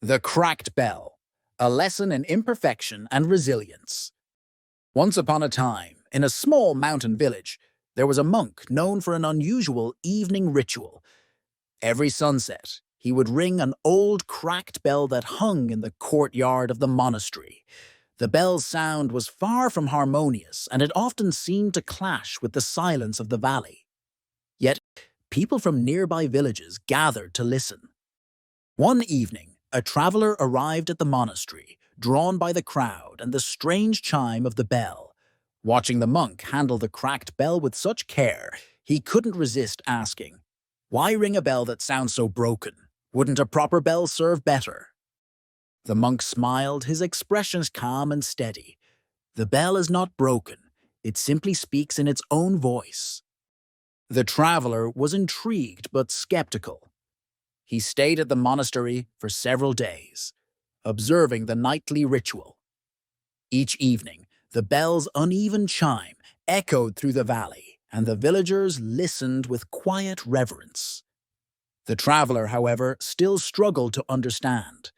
The Cracked Bell, a lesson in imperfection and resilience. Once upon a time, in a small mountain village, there was a monk known for an unusual evening ritual. Every sunset, he would ring an old cracked bell that hung in the courtyard of the monastery. The bell's sound was far from harmonious, and it often seemed to clash with the silence of the valley. Yet, people from nearby villages gathered to listen. One evening, a traveler arrived at the monastery, drawn by the crowd and the strange chime of the bell. Watching the monk handle the cracked bell with such care, he couldn't resist asking, "Why ring a bell that sounds so broken? Wouldn't a proper bell serve better?" The monk smiled, his expressions calm and steady. "The bell is not broken. It simply speaks in its own voice." The traveler was intrigued but skeptical. He stayed at the monastery for several days, observing the nightly ritual. Each evening, the bell's uneven chime echoed through the valley, and the villagers listened with quiet reverence. The traveler, however, still struggled to understand.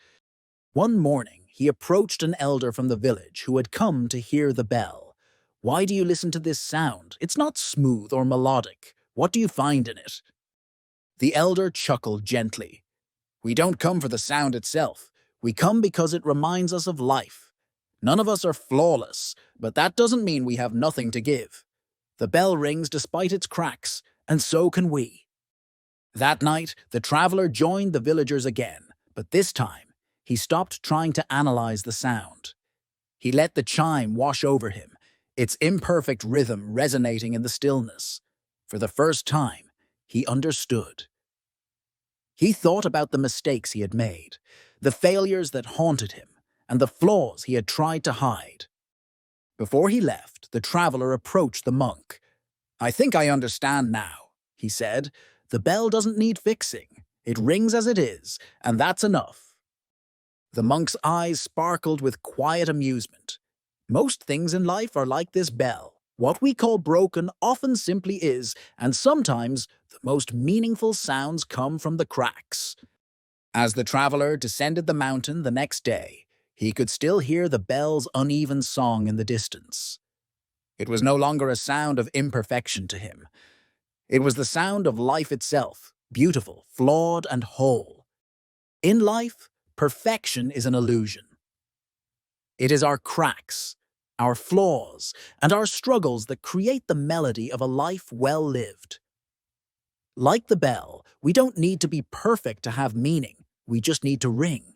One morning, he approached an elder from the village who had come to hear the bell. "Why do you listen to this sound? It's not smooth or melodic. What do you find in it?" The elder chuckled gently. "We don't come for the sound itself. We come because it reminds us of life. None of us are flawless, but that doesn't mean we have nothing to give. The bell rings despite its cracks, and so can we." That night, the traveler joined the villagers again, but this time, he stopped trying to analyze the sound. He let the chime wash over him, its imperfect rhythm resonating in the stillness. For the first time, he understood. He thought about the mistakes he had made, the failures that haunted him, and the flaws he had tried to hide. Before he left, the traveler approached the monk. "I think I understand now," he said. "The bell doesn't need fixing. It rings as it is, and that's enough." The monk's eyes sparkled with quiet amusement. "Most things in life are like this bell. What we call broken often simply is, and sometimes the most meaningful sounds come from the cracks." As the traveler descended the mountain the next day, he could still hear the bell's uneven song in the distance. It was no longer a sound of imperfection to him. It was the sound of life itself, beautiful, flawed, and whole. In life, perfection is an illusion. It is our cracks, our flaws, and our struggles that create the melody of a life well lived. Like the bell, we don't need to be perfect to have meaning. We just need to ring.